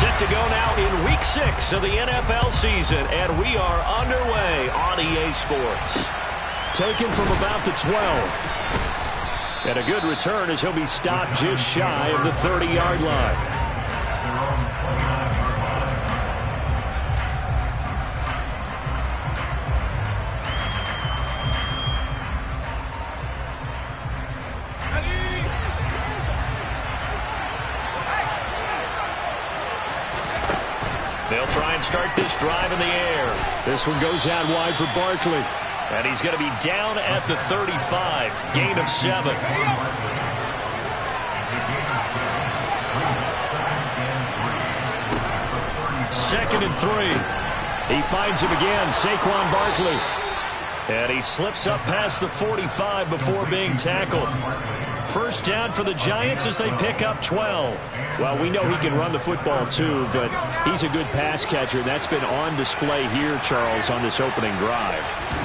Set to go now in Week 6 of the NFL season, and we are underway on EA Sports. Taken from about the 12. And a good return as he'll be stopped just shy of the 30-yard line. They'll try and start this drive in the air. This one goes out wide for Barkley. And he's going to be down at the 35. Gain of 7. Second and 3. He finds him again, Saquon Barkley. And he slips up past the 45 before being tackled. First down for the Giants as they pick up 12. Well, we know he can run the football too, but he's a good pass catcher. And that's been on display here, Charles, on this opening drive.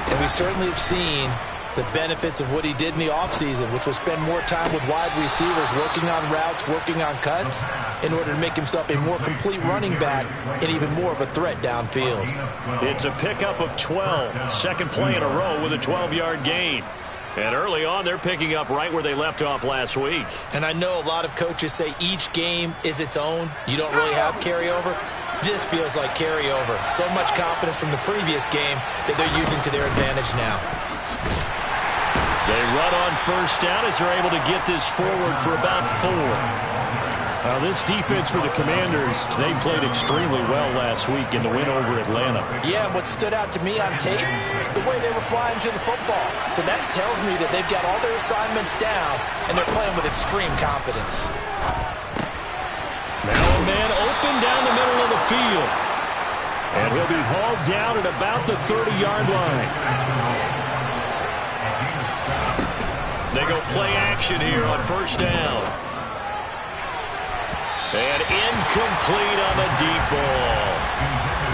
And we certainly have seen the benefits of what he did in the offseason, which was spend more time with wide receivers, working on routes, working on cuts, in order to make himself a more complete running back and even more of a threat downfield. It's a pickup of 12. Second play in a row with a 12-yard gain. And early on, they're picking up right where they left off last week. And I know a lot of coaches say each game is its own. You don't really have carryover. This feels like carryover. So much confidence from the previous game that they're using to their advantage now. They run on first down as they're able to get this forward for about 4. This defense for the Commanders, they played extremely well last week in the win over Atlanta. Yeah, and what stood out to me on tape, the way they were flying to the football. So that tells me that they've got all their assignments down, and they're playing with extreme confidence. Now a man open down the middle of the field. And he'll be hauled down at about the 30-yard line. They go play action here on first down. And incomplete on the deep ball.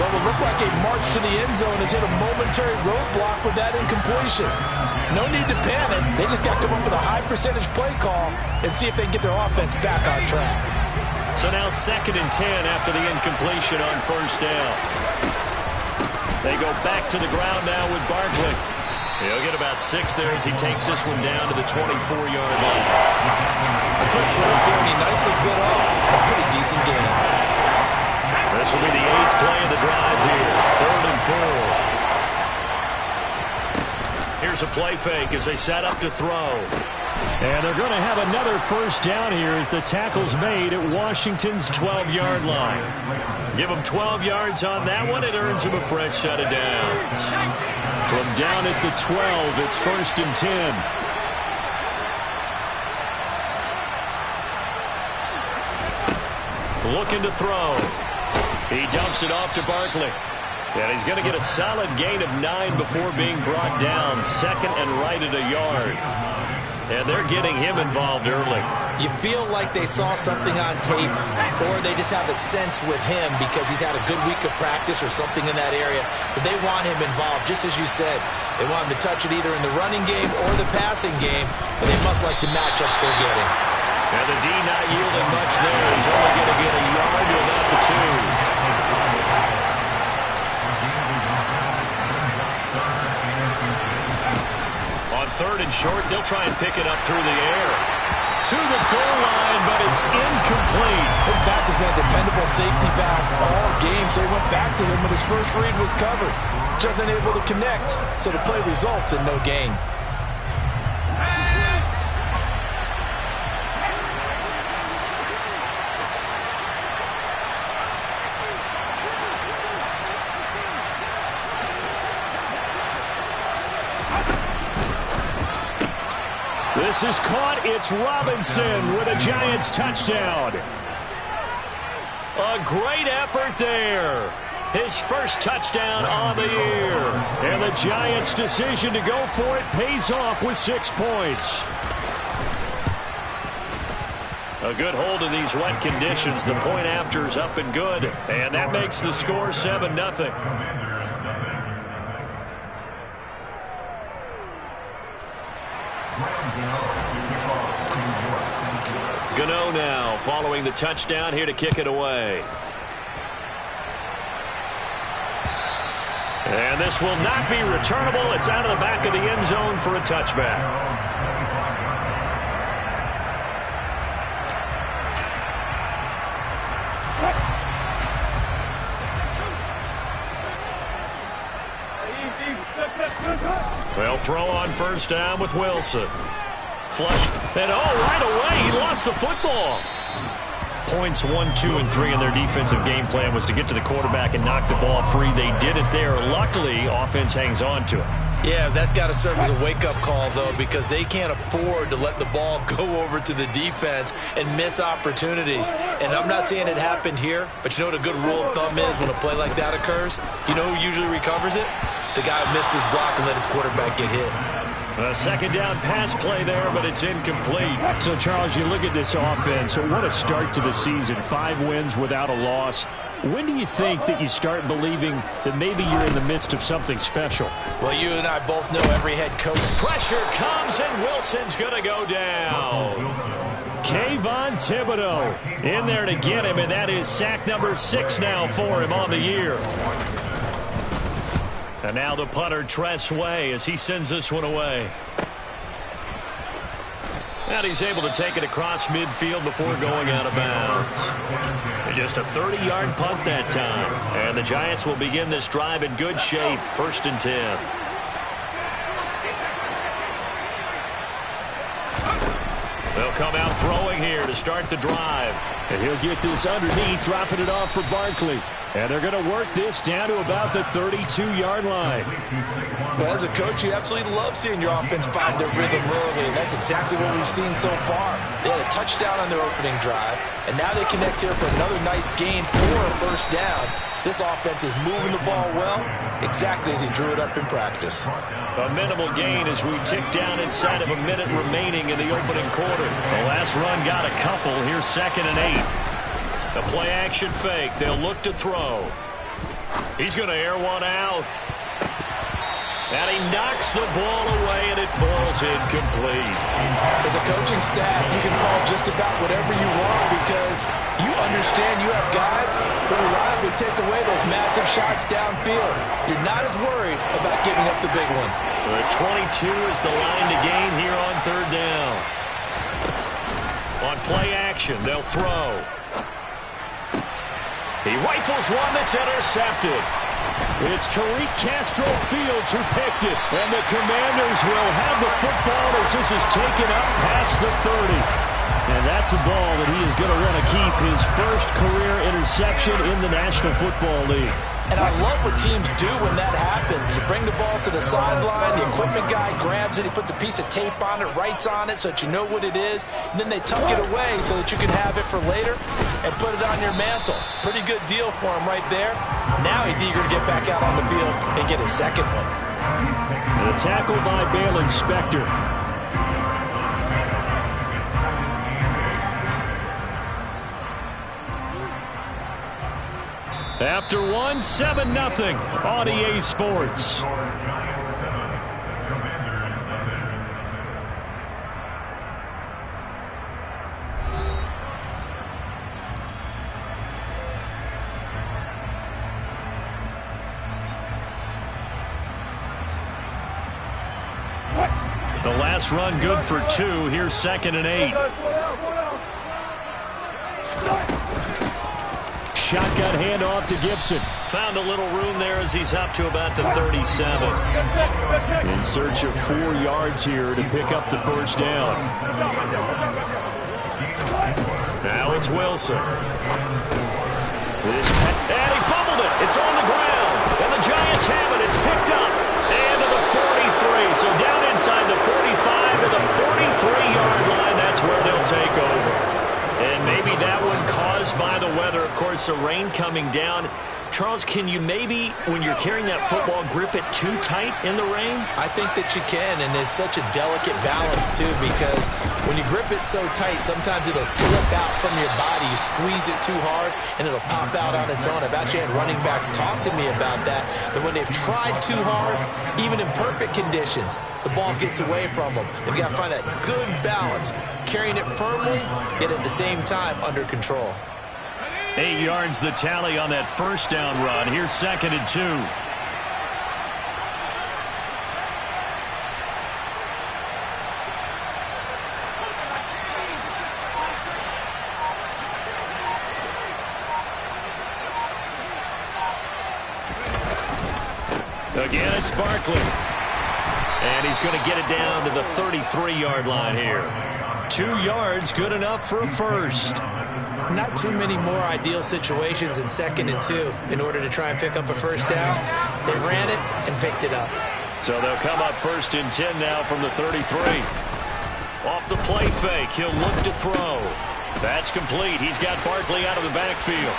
Well, it looked like a march to the end zone has hit a momentary roadblock with that incompletion. No need to panic. They just got to come up with a high percentage play call and see if they can get their offense back on track. So now 2nd and 10 after the incompletion on first down. They go back to the ground now with Barkley. He'll get about 6 there as he takes this one down to the 24-yard line. A quick burst there, and he nicely bit off a pretty decent game. This will be the 8th play of the drive here. 3rd and 4. Here's a play fake as they set up to throw. And they're going to have another first down here as the tackle's made at Washington's 12-yard line. Give them 12 yards on that one. It earns them a fresh set of downs. From down at the 12, it's 1st and 10. Looking to throw. He dumps it off to Barkley. And he's going to get a solid gain of 9 before being brought down. 2nd and right at a yard. And they're getting him involved early. You feel like they saw something on tape, or they just have a sense with him because he's had a good week of practice or something in that area, that they want him involved. Just as you said, they want him to touch it either in the running game or the passing game, but they must like the matchups they're getting. And the D not yielding much there. He's only going to get a yard to about the 2. On 3rd and short, they'll try and pick it up through the air. To the goal line, but it's incomplete. His back has been a dependable safety valve all game, so he went back to him when his first read was covered. Just unable to connect, so the play results in no gain. This is caught. It's Robinson with a Giants touchdown. A great effort there. His first touchdown on the year. And the Giants' decision to go for it pays off with 6 points. A good hold of these wet conditions. The point after is up and good. And that makes the score 7-0. Gano now following the touchdown here to kick it away. And this will not be returnable. It's out of the back of the end zone for a touchback. They'll throw on first down with Wilson. Flush. And right away, he lost the football. Points 1, 2, and 3 in their defensive game plan was to get to the quarterback and knock the ball free. They did it there. Luckily, offense hangs on to it. Yeah, that's got to serve as a wake-up call, though, because they can't afford to let the ball go over to the defense and miss opportunities. And I'm not saying it happened here, but you know what a good rule of thumb is when a play like that occurs? You know who usually recovers it? The guy who missed his block and let his quarterback get hit. A second down pass play there, but it's incomplete. So, Charles, you look at this offense. What a start to the season. 5 wins without a loss. When do you think that you start believing that maybe you're in the midst of something special? Well, you and I both know every head coach. Pressure comes, and Wilson's going to go down. Kayvon Thibodeaux in there to get him, and that is sack number 6 now for him on the year. And now the punter, Tress Way, as he sends this one away. And he's able to take it across midfield before going out of bounds. And just a 30-yard punt that time. And the Giants will begin this drive in good shape, 1st and 10. They'll come out throwing here to start the drive. And he'll get this underneath, dropping it off for Barkley. And they're going to work this down to about the 32-yard line. Well, as a coach, you absolutely love seeing your offense find their rhythm early, and that's exactly what we've seen so far. They had a touchdown on their opening drive, and now they connect here for another nice gain for a first down. This offense is moving the ball well, exactly as he drew it up in practice. A minimal gain as we tick down inside of a minute remaining in the opening quarter. The last run got a couple. Here's 2nd and 8. The play-action fake. They'll look to throw. He's going to air one out. And he knocks the ball away, and it falls incomplete. As a coaching staff, you can call just about whatever you want because you understand you have guys who reliably take away those massive shots downfield. You're not as worried about giving up the big one. The 22 is the line to gain here on 3rd down. On play action, they'll throw. He rifles one that's intercepted. It's Tariq Castro-Fields who picked it. And the Commanders will have the football as this is taken up past the 30. And that's a ball that he is going to want to keep, his first career interception in the National Football League. And I love what teams do when that happens. You bring the ball to the sideline, the equipment guy grabs it, he puts a piece of tape on it, writes on it so that you know what it is, and then they tuck it away so that you can have it for later and put it on your mantle. Pretty good deal for him right there. Now he's eager to get back out on the field and get his second one. And a tackle by Baylon Spector. After 1, 7-0 on EA Sports. The last run good for 2. Here's 2nd and 8. Shotgun handoff to Gibson. Found a little room there as he's up to about the 37. In search of 4 yards here to pick up the first down. Now it's Wilson. And he fumbled it. It's on the ground. And the Giants have it. It's picked up. And to the 43. So down inside the 45 to the 43-yard line. That's where they'll take over. And maybe that one caused by the weather. Of course, the rain coming down. Charles, can you maybe, when you're carrying that football, grip it too tight in the rain? I think that you can, and it's such a delicate balance, too, because when you grip it so tight, sometimes it'll slip out from your body. You squeeze it too hard, and it'll pop out on its own. I've actually had running backs talk to me about that when they've tried too hard, even in perfect conditions, the ball gets away from them. They've got to find that good balance, carrying it firmly, yet at the same time under control. 8 yards the tally on that first down run. Here's 2nd and 2. Again, it's Barkley. And he's going to get it down to the 33-yard line here. 2 yards, good enough for a first. Not too many more ideal situations in 2nd and 2 in order to try and pick up a first down. They ran it and picked it up. So they'll come up 1st and 10 now from the 33. Off the play fake, he'll look to throw. That's complete. He's got Barkley out of the backfield.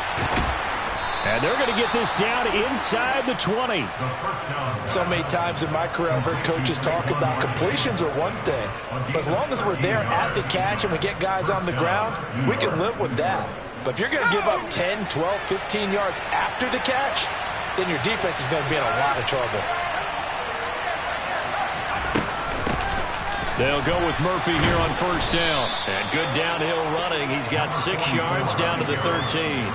And they're going to get this down inside the 20. So many times in my career, I've heard coaches talk about completions are one thing. But as long as we're there at the catch and we get guys on the ground, we can live with that. But if you're going to give up 10, 12, 15 yards after the catch, then your defense is going to be in a lot of trouble. They'll go with Murphy here on 1st down. And good downhill running. He's got 6 yards down to the 13.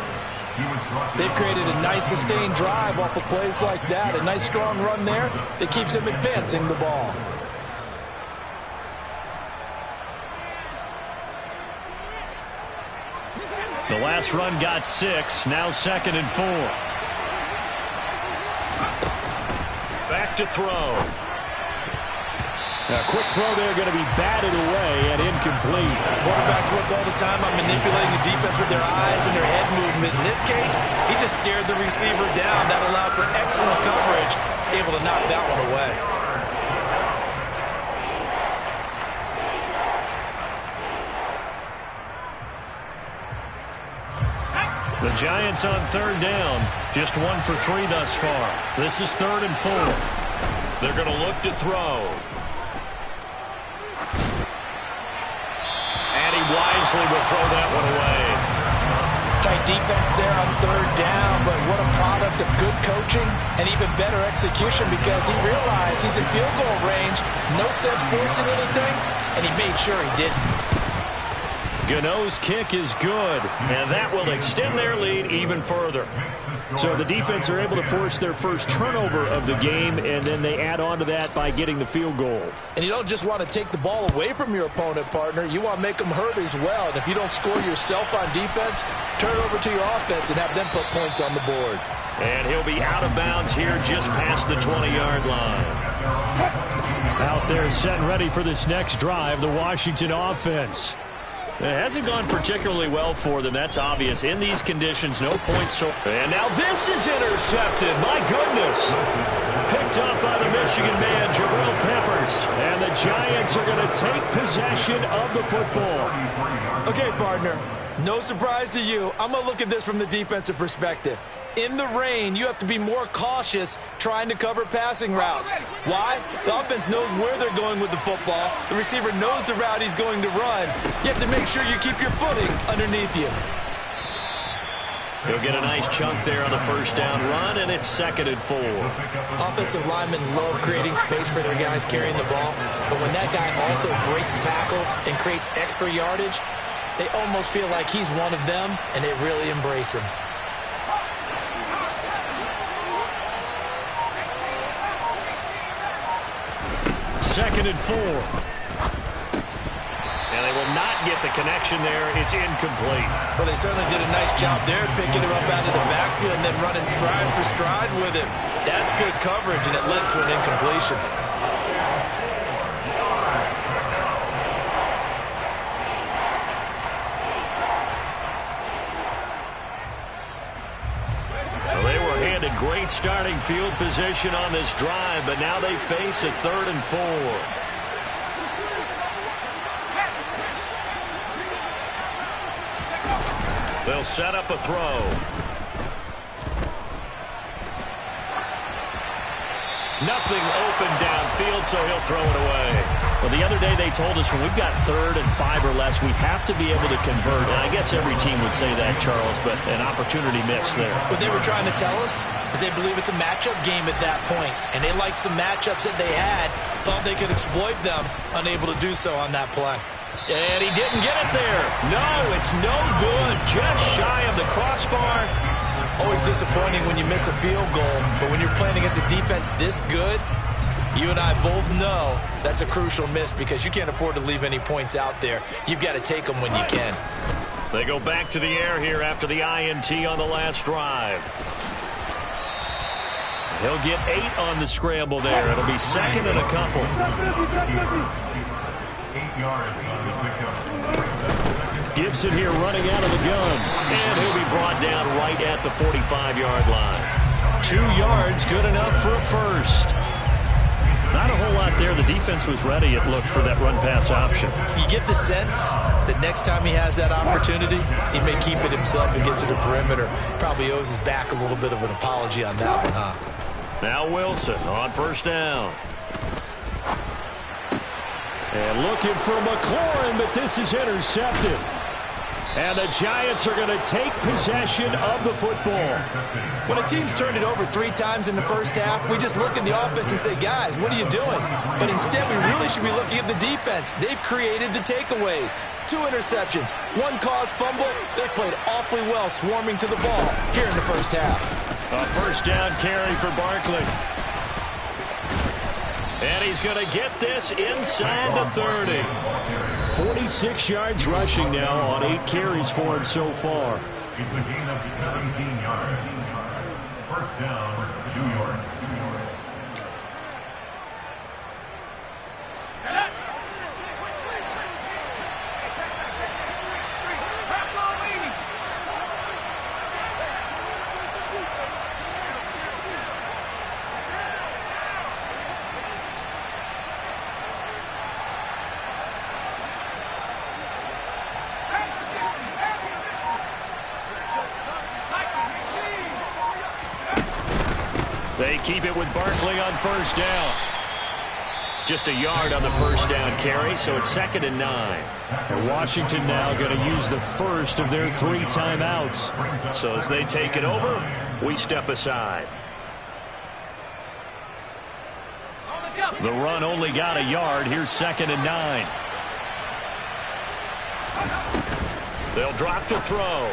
They've created a nice sustained drive off of plays like that. A nice strong run there that keeps them advancing the ball. The last run got 6. Now 2nd and 4. Back to throw. A quick throw there going to be batted away and incomplete. Quarterbacks work all the time on manipulating the defense with their eyes and their head movement. In this case, he just stared the receiver down. That allowed for excellent coverage, able to knock that one away. The Giants on 3rd down. Just 1 for 3 thus far. This is 3rd and 4. They're going to look to throw. Wisely will throw that one away. Tight defense there on 3rd down, but what a product of good coaching and even better execution because he realized he's in field goal range. No sense forcing anything, and he made sure he didn't. Gano's kick is good, and that will extend their lead even further. So the defense are able to force their first turnover of the game, and then they add on to that by getting the field goal. And you don't just want to take the ball away from your opponent, partner. You want to make them hurt as well. And if you don't score yourself on defense, turn it over to your offense and have them put points on the board. And he'll be out of bounds here just past the 20-yard line. Out there set and ready for this next drive, the Washington offense. It hasn't gone particularly well for them. That's obvious. In these conditions, no points. So, and now this is intercepted. My goodness. Picked up by the Michigan man, Jabril Peppers. And the Giants are going to take possession of the football. Okay, partner. No surprise to you. I'm going to look at this from the defensive perspective. In the rain, you have to be more cautious trying to cover passing routes. Why? The offense knows where they're going with the football. The receiver knows the route he's going to run. You have to make sure you keep your footing underneath you. He'll get a nice chunk there on the 1st down run, and it's 2nd and 4. Offensive linemen love creating space for their guys carrying the ball, but when that guy also breaks tackles and creates extra yardage, they almost feel like he's one of them, and they really embrace him. 2nd and 4. And they will not get the connection there. It's incomplete. Well, they certainly did a nice job there, picking him up out of the backfield and then running stride for stride with him. That's good coverage, and it led to an incompletion. Great starting field position on this drive, but now they face a 3rd and 4. They'll set up a throw. Nothing open downfield, so he'll throw it away. Well, the other day they told us when we've got 3rd and 5 or less, we have to be able to convert. And I guess every team would say that, Charles, but an opportunity missed there. What they were trying to tell us is they believe it's a matchup game at that point, and they liked some matchups that they had, thought they could exploit them, unable to do so on that play. And he didn't get it there. No, it's no good. Just shy of the crossbar. Always disappointing when you miss a field goal, but when you're playing against a defense this good, you and I both know that's a crucial miss because you can't afford to leave any points out there. You've got to take them when you can. They go back to the air here after the INT on the last drive. He'll get 8 on the scramble there. It'll be second and a couple. 8 yards on the pickup. Gibson here running out of the gun. And he'll be brought down right at the 45-yard line. 2 yards, good enough for a first. Not a whole lot there. The defense was ready, it looked, for that run-pass option. You get the sense that next time he has that opportunity, he may keep it himself and get to the perimeter. Probably owes his back a little bit of an apology on that one, huh? Now Wilson on first down. And looking for McLaurin, but this is intercepted. And the Giants are going to take possession of the football. When a team's turned it over 3 times in the first half, we just look at the offense and say, guys, what are you doing? But instead, we really should be looking at the defense. They've created the takeaways. 2 interceptions, 1 caused fumble. They played awfully well swarming to the ball here in the first half. A first down carry for Barkley. And he's going to get this inside the 30. 46 yards rushing now on 8 carries for him so far. It's a gain of 17 yards. First down, New York. They keep it with Barkley on first down. Just a yard on the first down carry, so it's 2nd and 9. And Washington now going to use the first of their 3 timeouts. So as they take it over, we step aside. The run only got a yard. Here's 2nd and 9. They'll drop to throw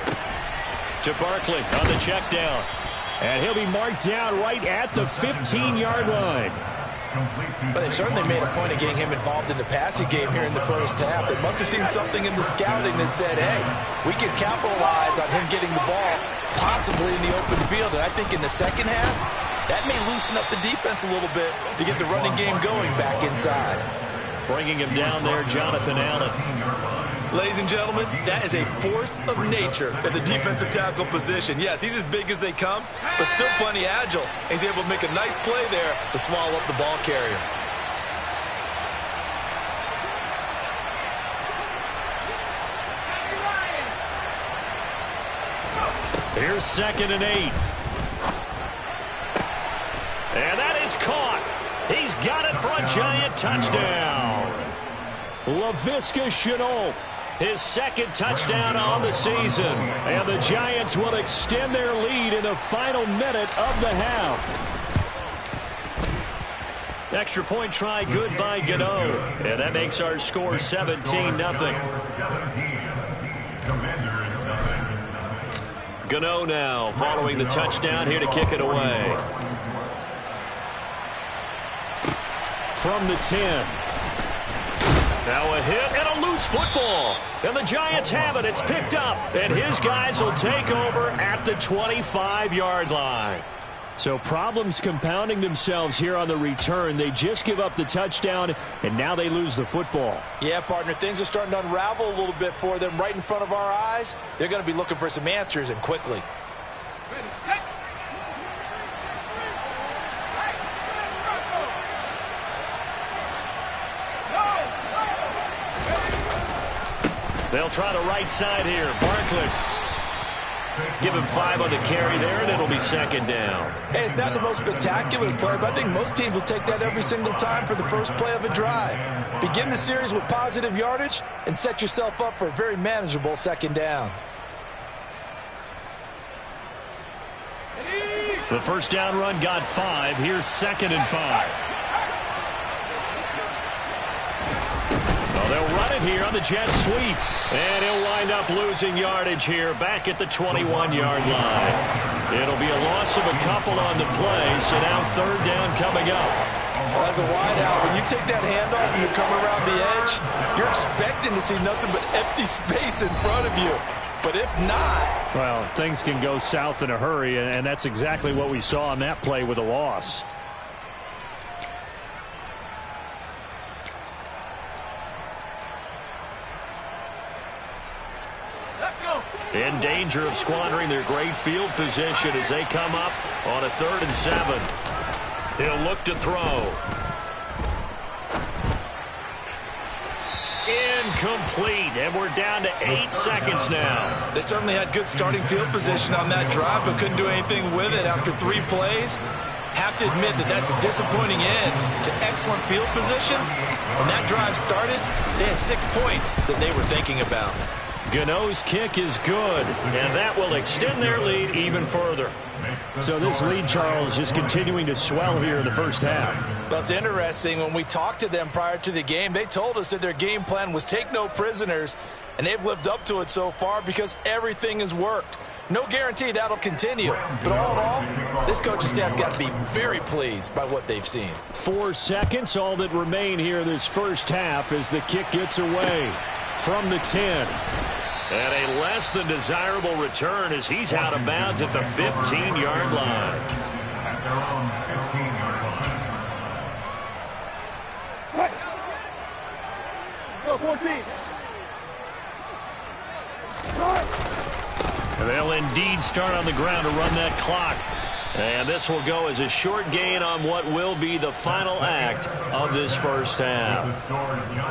to Barkley on the check down. And he'll be marked down right at the 15-yard line. But they certainly made a point of getting him involved in the passing game here in the first half. They must have seen something in the scouting that said, hey, we can capitalize on him getting the ball possibly in the open field. And I think in the second half, that may loosen up the defense a little bit to get the running game going back inside. Bringing him down there, Jonathan Allen. Ladies and gentlemen, that is a force of nature at the defensive tackle position. Yes, he's as big as they come, but still plenty agile. He's able to make a nice play there to swallow up the ball carrier. Here's 2nd and 8. And that is caught. He's got it for a Giant touchdown. Laviska Shenault. His 2nd touchdown on the season. And the Giants will extend their lead in the final minute of the half. Extra point try good by Gano. And that makes our score 17-0. Gano now following the touchdown here to kick it away. From the 10. Now a hit and a loose football. And the Giants have it. It's picked up. And his guys will take over at the 25-yard line. So problems compounding themselves here on the return. They just give up the touchdown, and now they lose the football. Yeah, partner, things are starting to unravel a little bit for them right in front of our eyes. They're going to be looking for some answers, and quickly. They'll try the right side here. Barkley. Give him 5 on the carry there, and it'll be 2nd down. Hey, it's not the most spectacular play, but I think most teams will take that every single time for the first play of a drive. Begin the series with positive yardage and set yourself up for a very manageable 2nd down. The first down run got 5. Here's 2nd and 5. Well, they'll run it here on the jet sweep. And he'll wind up losing yardage here back at the 21-yard line. It'll be a loss of a couple on the play, so now 3rd down coming up. as a wideout, when you take that handoff and you come around the edge, you're expecting to see nothing but empty space in front of you. But if not... Well, things can go south in a hurry, and that's exactly what we saw on that play with a loss. In danger of squandering their great field position as they come up on a 3rd and 7. He'll look to throw. Incomplete, and we're down to 8 seconds now. They certainly had good starting field position on that drive, but couldn't do anything with it after 3 plays. Have to admit that that's a disappointing end to excellent field position. When that drive started, they had 6 points that they were thinking about. Gano's kick is good, and that will extend their lead even further. So this lead, Charles, just continuing to swell here in the first half. Well, it's interesting. When we talked to them prior to the game, they told us that their game plan was take no prisoners, and they've lived up to it so far because everything has worked. No guarantee that'll continue. But all in all, this coaching staff's got to be very pleased by what they've seen. 4 seconds, all that remain here this first half as the kick gets away from the 10. And a less than desirable return as he's out of bounds at the 15-yard line. At their own 15-yard line. Go 14. They'll indeed start on the ground to run that clock. And this will go as a short gain on what will be the final act of this first half.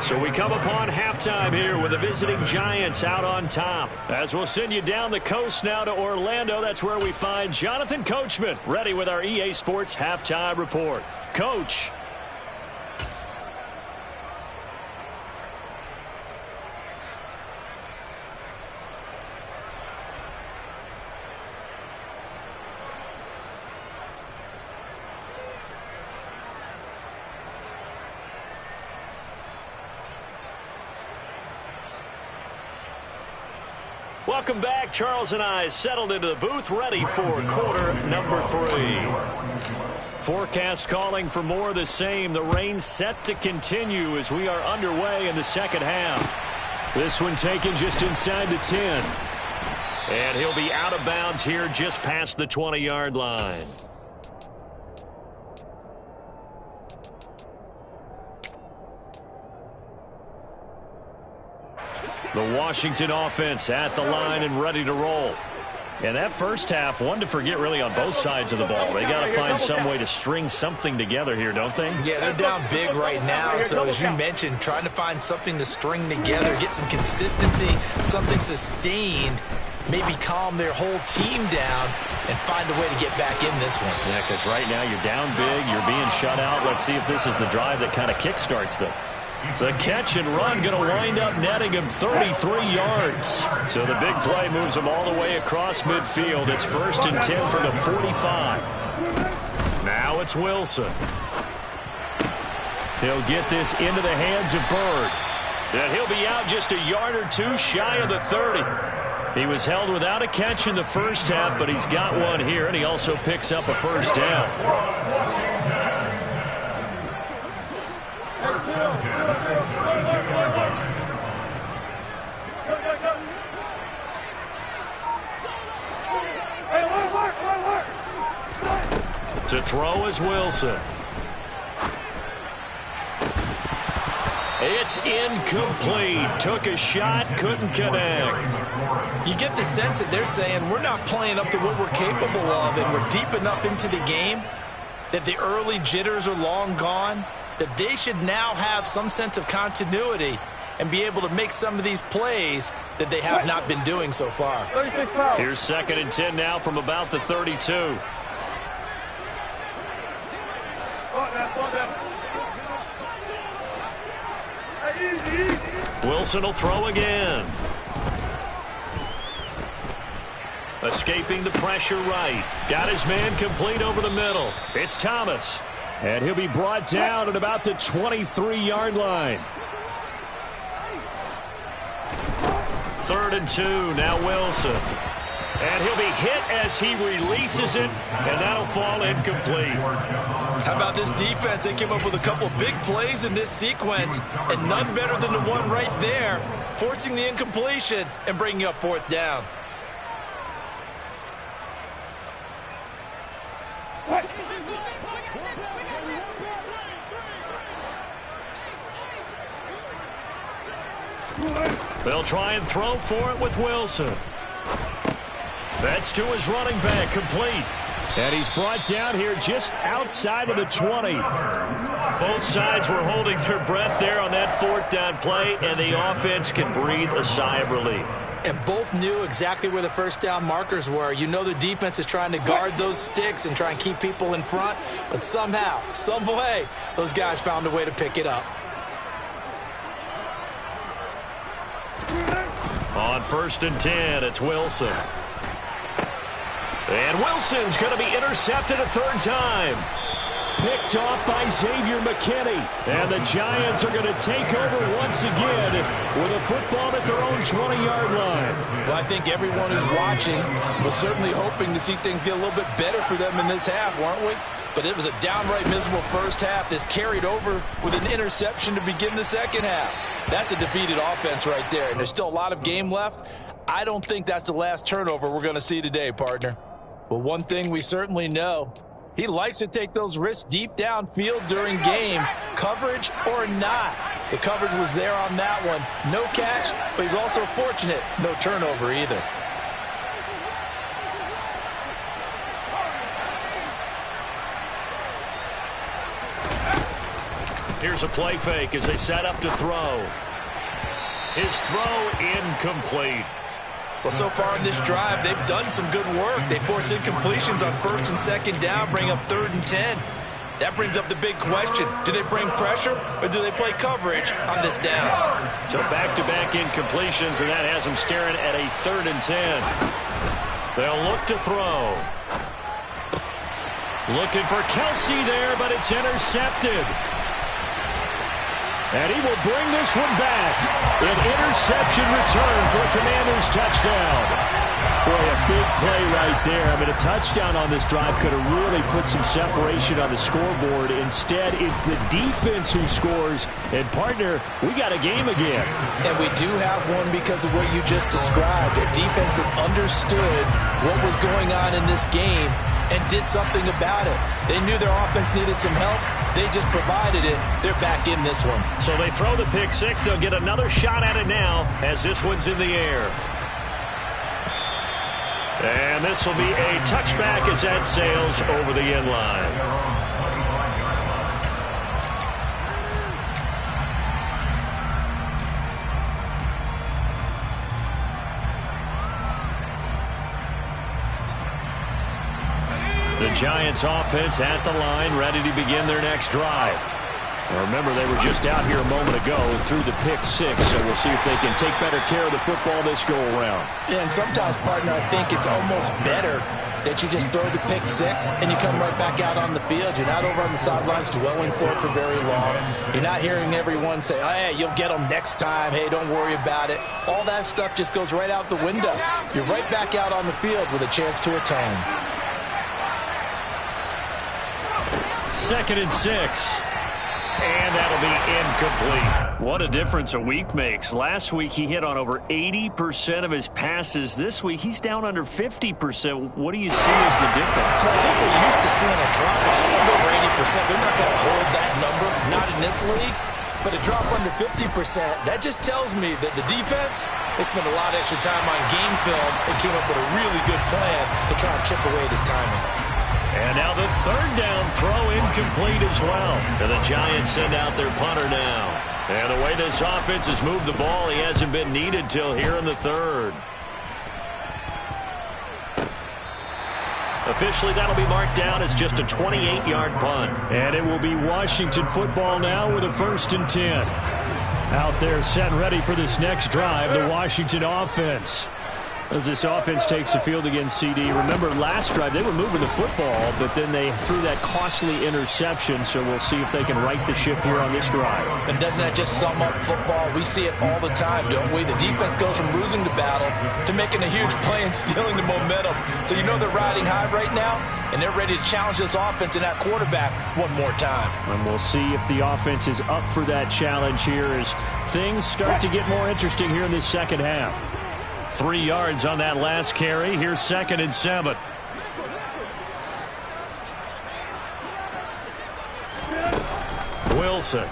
So we come upon halftime here with the visiting Giants out on top. As we'll send you down the coast now to Orlando, that's where we find Jonathan Coachman ready with our EA Sports Halftime Report. Coach. Welcome back. Charles and I settled into the booth, ready for quarter number 3. Forecast calling for more of the same. The rain set to continue as we are underway in the second half. This one taken just inside the 10. And he'll be out of bounds here just past the 20-yard line. The Washington offense at the line and ready to roll. And that first half, one to forget really on both sides of the ball. They got to find some way to string something together here, don't they? Yeah, they're down big right now. So as you mentioned, trying to find something to string together, get some consistency, something sustained, maybe calm their whole team down and find a way to get back in this one. Yeah, because right now you're down big, you're being shut out. Let's see if this is the drive that kind of kickstarts them. The catch and run going to wind up netting him 33 yards. So the big play moves him all the way across midfield. It's 1st and 10 from the 45. Now it's Wilson. He'll get this into the hands of Byrd. And he'll be out just a yard or 2 shy of the 30. He was held without a catch in the first half, but he's got one here, and he also picks up a first down. To throw is Wilson. It's incomplete. Took a shot, couldn't connect. You get the sense that they're saying we're not playing up to what we're capable of, and we're deep enough into the game that the early jitters are long gone, that they should now have some sense of continuity and be able to make some of these plays that they have not been doing so far. Here's 2nd and 10 now from about the 32. Wilson will throw again. Escaping the pressure right. Got his man complete over the middle. It's Thomas. And he'll be brought down at about the 23-yard line. 3rd and 2. Now Wilson. And he'll be hit as he releases it, and that'll fall incomplete. How about this defense? They came up with a couple big plays in this sequence, and none better than the one right there, forcing the incompletion and bringing up 4th down. They'll try and throw for it with Wilson. That's to his running back, complete. And he's brought down here just outside of the 20. Both sides were holding their breath there on that 4th down play, and the offense can breathe a sigh of relief. And both knew exactly where the 1st down markers were. You know the defense is trying to guard those sticks and try and keep people in front, but somehow, some way, those guys found a way to pick it up. On 1st and 10, it's Wilson. And Wilson's going to be intercepted a 3rd time. Picked off by Xavier McKinney. And the Giants are going to take over once again with a football at their own 20-yard line. Well, I think everyone who's watching was certainly hoping to see things get a little bit better for them in this half, weren't we? But it was a downright miserable first half. This carried over with an interception to begin the second half. That's a defeated offense right there, and there's still a lot of game left. I don't think that's the last turnover we're going to see today, partner. But one thing we certainly know, he likes to take those risks deep downfield during games, coverage or not. The coverage was there on that one. No catch, but he's also fortunate. No turnover either. Here's a play fake as they set up to throw. His throw incomplete. Well, so far in this drive, they've done some good work. They force incompletions on 1st and 2nd down, bring up 3rd and 10. That brings up the big question. Do they bring pressure or do they play coverage on this down? So back-to-back incompletions, and that has them staring at a 3rd and 10. They'll look to throw. Looking for Kelsey there, but it's intercepted. And he will bring this one back. An interception return for a Commanders touchdown. Boy, a big play right there. I mean, a touchdown on this drive could have really put some separation on the scoreboard. Instead, it's the defense who scores. And, partner, we got a game again. And we do have one because of what you just described. A defense that understood what was going on in this game and did something about it. They knew their offense needed some help. They just provided it. They're back in this one. So they throw the pick six. They'll get another shot at it now as this one's in the air. And this will be a touchback as that sails over the end line. The Giants offense at the line, ready to begin their next drive. Now remember, they were just out here a moment ago through the pick six, so we'll see if they can take better care of the football this go-around. Yeah, and sometimes, partner, I think it's almost better that you just throw the pick six and you come right back out on the field. You're not over on the sidelines dwelling for it for very long. You're not hearing everyone say, oh, hey, you'll get them next time. Hey, don't worry about it. All that stuff just goes right out the window. You're right back out on the field with a chance to atone. 2nd and 6. And that'll be incomplete. What a difference a week makes. Last week he hit on over 80% of his passes. This week he's down under 50%. What do you see as the difference? Well, I think we're used to seeing a drop. If someone's over 80%, they're not going to hold that number, not in this league. But a drop under 50%, that just tells me that the defense, they spent a lot of extra time on game films and came up with a really good plan to try and chip away this timing. And now the 3rd down throw incomplete as well. And the Giants send out their punter now. And the way this offense has moved the ball, he hasn't been needed till here in the 3rd. Officially, that'll be marked down as just a 28-yard punt. And it will be Washington football now with a 1st and 10. Out there set ready for this next drive, the Washington offense. As this offense takes the field against CD, remember last drive they were moving the football, but then they threw that costly interception, so we'll see if they can right the ship here on this drive. And doesn't that just sum up football? We see it all the time, don't we? The defense goes from losing the battle to making a huge play and stealing the momentum. So you know they're riding high right now, and they're ready to challenge this offense and that quarterback one more time. And we'll see if the offense is up for that challenge here as things start to get more interesting here in this second half. 3 yards on that last carry. Here's 2nd and 7. Wilson.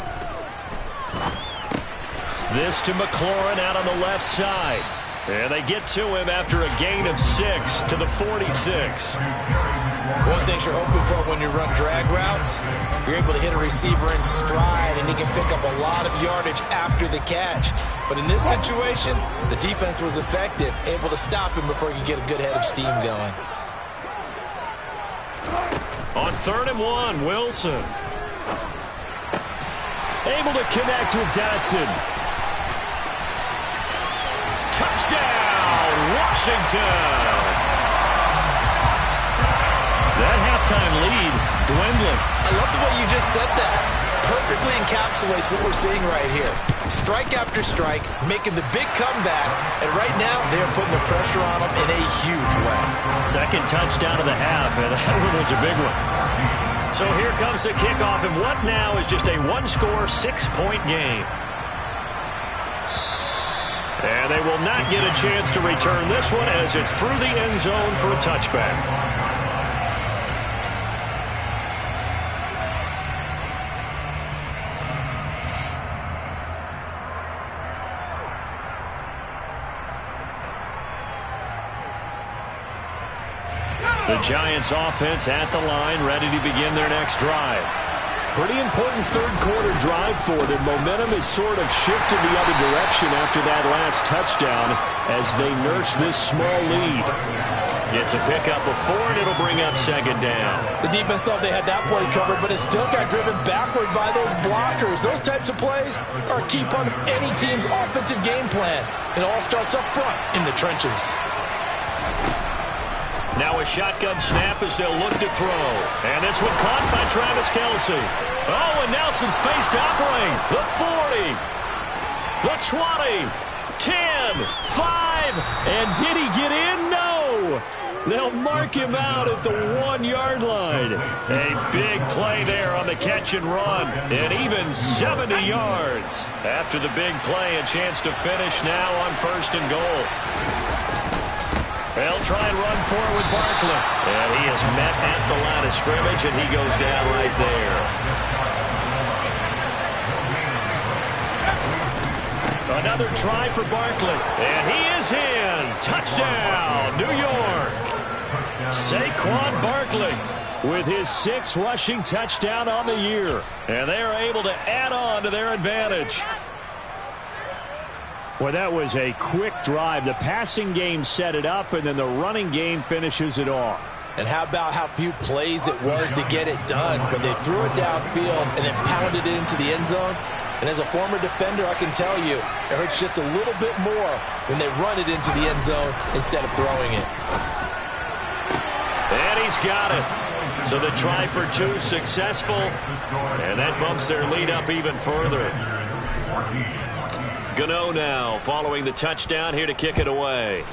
This to McLaurin out on the left side. And they get to him after a gain of 6 to the 46. One thing you're hoping for when you run drag routes, you're able to hit a receiver in stride, and he can pick up a lot of yardage after the catch. But in this situation, the defense was effective, able to stop him before he could get a good head of steam going. On 3rd and 1, Wilson. Able to connect with Dotson. Touchdown, Washington. That halftime lead dwindling. I love the way you just said that. Perfectly encapsulates what we're seeing right here. Strike after strike, making the big comeback, and right now they're putting the pressure on them in a huge way. 2nd touchdown of the half, and that one was a big one. So here comes the kickoff, and what now is just a one-score, 6-point game. And they will not get a chance to return this one as it's through the end zone for a touchback. The Giants offense at the line, ready to begin their next drive. Pretty important third-quarter drive for them. Momentum has sort of shifted the other direction after that last touchdown as they nurse this small lead. It's a pickup of 4, and it'll bring up 2nd down. The defense thought they had that play covered, but it still got driven backward by those blockers. Those types of plays are a key part of any team's offensive game plan. It all starts up front in the trenches. Now a shotgun snap as they'll look to throw. And this one caught by Travis Kelce. Oh, and Nelson spaced to operate. The 40. The 20. 10. 5. And did he get in? No. They'll mark him out at the 1-yard line. A big play there on the catch and run. And even 70 yards. After the big play, a chance to finish now on 1st and goal. They'll try and run forward with Barkley. And he is met at the line of scrimmage, and he goes down right there. Another try for Barkley. And he is in. Touchdown, New York. Saquon Barkley with his 6th rushing touchdown on the year. And they are able to add on to their advantage. Well, that was a quick drive. The passing game set it up, and then the running game finishes it off. And how about how few plays it was to get it done when they threw it downfield and then pounded it into the end zone? And as a former defender, I can tell you, it hurts just a little bit more when they run it into the end zone instead of throwing it. And he's got it. So the try for 2 successful, and that bumps their lead up even further. Gano now following the touchdown here to kick it away.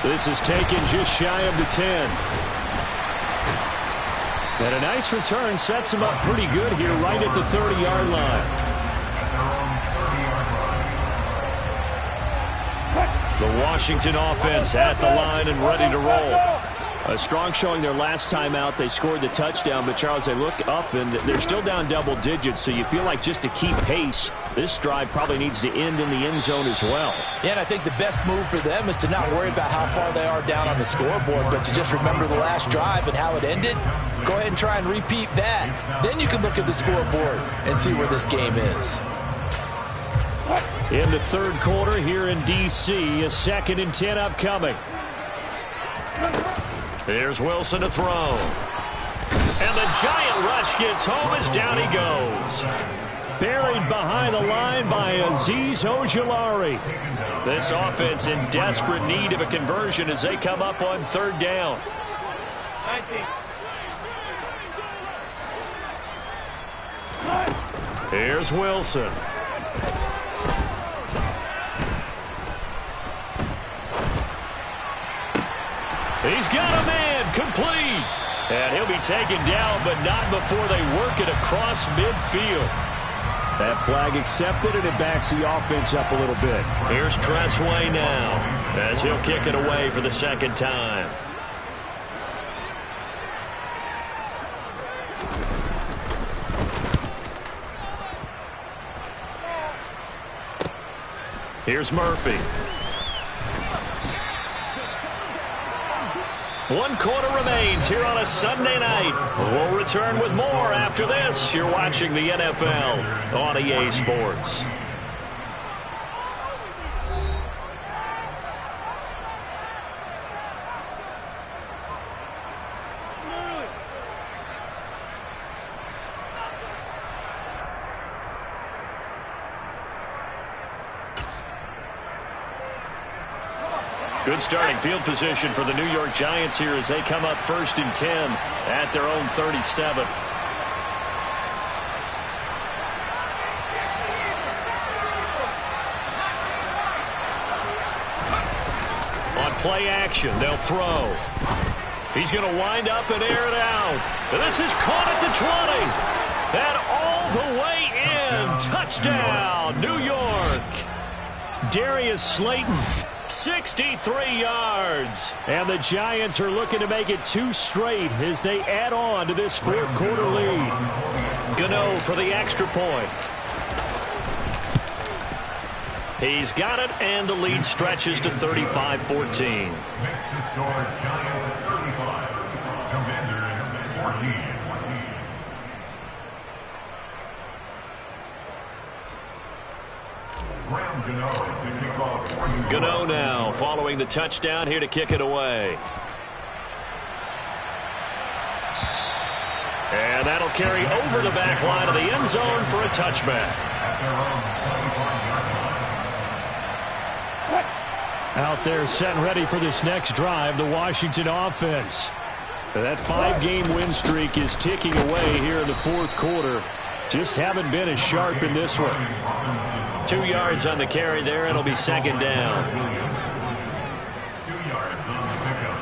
This is taken just shy of the 10. And a nice return sets him up pretty good here right at the 30-yard line. The Washington offense at the line and ready to roll. A strong showing their last time out. They scored the touchdown, but Charles, they look up and they're still down double digits, so you feel like just to keep pace, this drive probably needs to end in the end zone as well. Yeah, and I think the best move for them is to not worry about how far they are down on the scoreboard, but to just remember the last drive and how it ended. Go ahead and try and repeat that. Then you can look at the scoreboard and see where this game is. In the third quarter here in D.C., a 2nd and 10 upcoming. Here's Wilson to throw. And the giant rush gets home as down he goes. Buried behind the line by Azeez Ojulari. This offense in desperate need of a conversion as they come up on third down. Here's Wilson. He's got a man, complete. And he'll be taken down, but not before they work it across midfield. That flag accepted, and it backs the offense up a little bit. Here's Tressway now, as he'll kick it away for the second time. Here's Murphy. 1 quarter remains here on a Sunday night. We'll return with more after this. You're watching the NFL on EA Sports. Good starting field position for the New York Giants here as they come up 1st and 10 at their own 37. On play action, they'll throw. He's going to wind up and air it out. And this is caught at the 20. And all the way in. Touchdown, New York. Darius Slayton. 63 yards. And the Giants are looking to make it 2 straight as they add on to this 4th quarter lead. Gano for the extra point. He's got it, and the lead stretches to 35-14. Next to score, Giants 35, Commanders 14. Gano now following the touchdown here to kick it away. And that'll carry over the back line of the end zone for a touchback. Out there set and ready for this next drive, the Washington offense. That 5-game win streak is ticking away here in the 4th quarter. Just haven't been as sharp in this one. 2 yards on the carry there. It'll be second down. 2 yards on the pickup.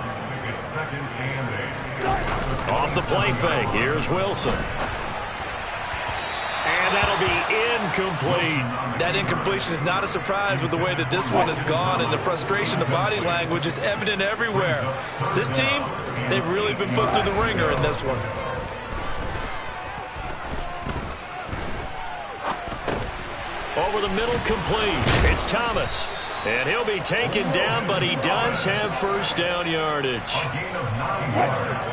It's 2nd and 8. Off the play fake. Here's Wilson. And that'll be incomplete. That incompletion is not a surprise with the way that this one has gone, and the frustration, the body language is evident everywhere. This team, they've really been put through the ringer in this one. Over the middle, complete. It's Thomas. And he'll be taken down, but he does have first down yardage.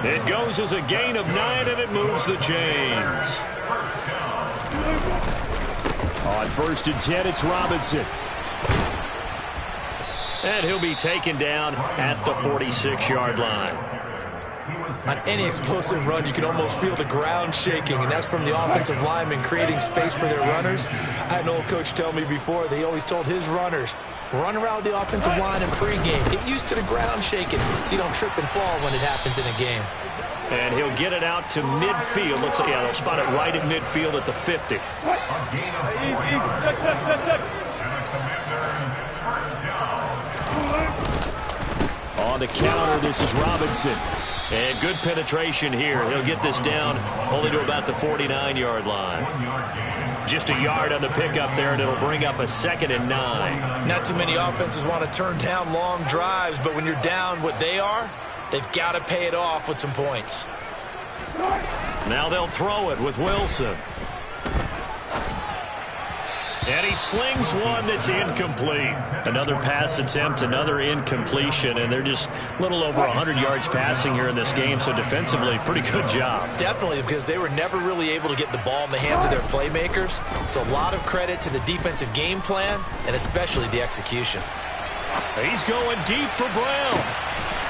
It goes as a gain of 9, and it moves the chains. On 1st and 10, it's Robinson. And he'll be taken down at the 46-yard line. On any explosive run, you can almost feel the ground shaking, and that's from the offensive linemen creating space for their runners. I had an old coach tell me before, they always told his runners, run around the offensive line in pregame. Get used to the ground shaking so you don't trip and fall when it happens in a game. And he'll get it out to midfield. Let's see, yeah, they'll spot it right at midfield at the 50. On the counter, this is Robinson. And good penetration here. He'll get this down only to about the 49-yard line. Just a yard on the pickup there, and it'll bring up a 2nd and 9. Not too many offenses want to turn down long drives, but when you're down what they are, they've got to pay it off with some points. Now they'll throw it with Wilson. And he slings one that's incomplete. Another pass attempt, another incompletion, and they're just a little over 100 yards passing here in this game, so defensively, pretty good job. Definitely, because they were never really able to get the ball in the hands of their playmakers. So a lot of credit to the defensive game plan, and especially the execution. He's going deep for Brown.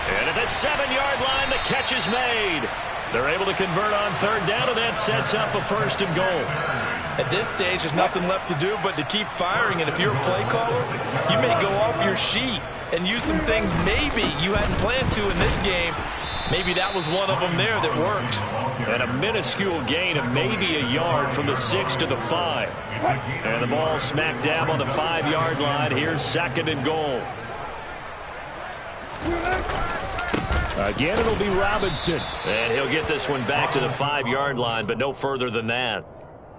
And at the 7-yard line, the catch is made. They're able to convert on third down, and that sets up a 1st and goal. At this stage, there's nothing left to do but to keep firing. And if you're a play caller, you may go off your sheet and use some things maybe you hadn't planned to in this game. Maybe that was one of them there that worked. And a minuscule gain of maybe a yard from the 6 to the 5. And the ball smack dab on the 5-yard line. Here's 2nd and goal. Again, it'll be Robinson. And he'll get this one back to the 5-yard line, but no further than that.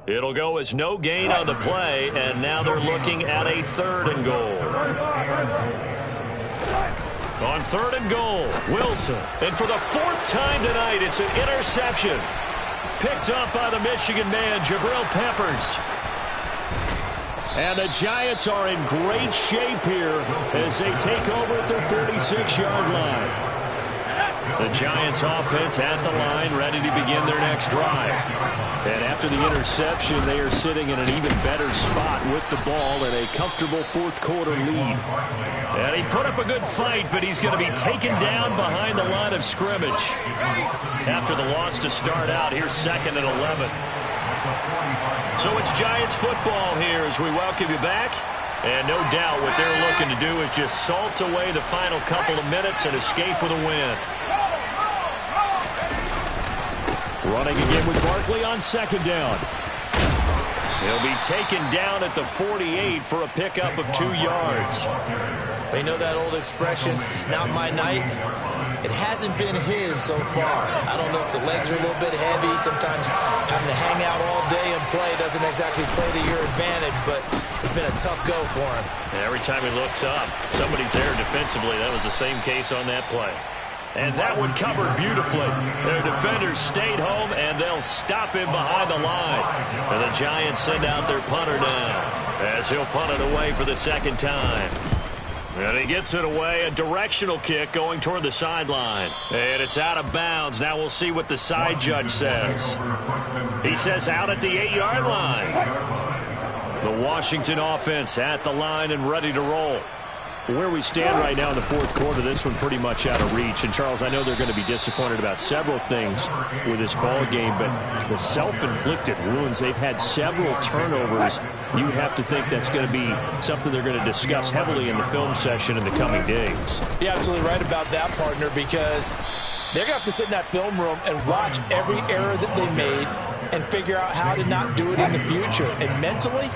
It'll go as no gain on the play, and now they're looking at a 3rd and goal. On 3rd and goal, Wilson. And for the 4th time tonight, it's an interception. Picked up by the Michigan man, Jabril Peppers. And the Giants are in great shape here as they take over at their 46-yard line. The Giants offense at the line, ready to begin their next drive. And after the interception, they are sitting in an even better spot with the ball and a comfortable 4th quarter lead. And he put up a good fight, but he's going to be taken down behind the line of scrimmage. After the loss to start out, here's 2nd and 11. So it's Giants football here as we welcome you back. And no doubt what they're looking to do is just salt away the final couple of minutes and escape with a win. Running again with Barkley on 2nd down. He'll be taken down at the 48 for a pickup of 2 yards. They know that old expression, it's not my night. It hasn't been his so far. I don't know if the legs are a little bit heavy. Sometimes having to hang out all day and play doesn't exactly play to your advantage, but it's been a tough go for him. And every time he looks up, somebody's there defensively. That was the same case on that play. And that one covered beautifully. Their defenders stayed home, and they'll stop him behind the line. And the Giants send out their punter now as he'll punt it away for the 2nd time. And he gets it away, a directional kick going toward the sideline. And it's out of bounds. Now we'll see what the side judge says. He says out at the 8-yard line. The Washington offense at the line and ready to roll. Where we stand right now in the 4th quarter, this one pretty much out of reach. And, Charles, I know they're going to be disappointed about several things with this ball game, but the self-inflicted wounds, they've had several turnovers. You have to think that's going to be something they're going to discuss heavily in the film session in the coming days. You're absolutely right about that, partner, because they're going to have to sit in that film room and watch every error that they made and figure out how to not do it in the future. And mentally,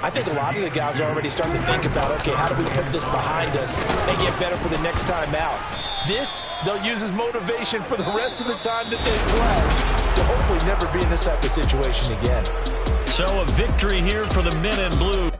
I think a lot of the guys are already starting to think about, okay, how do we put this behind us and get better for the next time out? This, they'll use as motivation for the rest of the time that they play to hopefully never be in this type of situation again. So a victory here for the men in blue.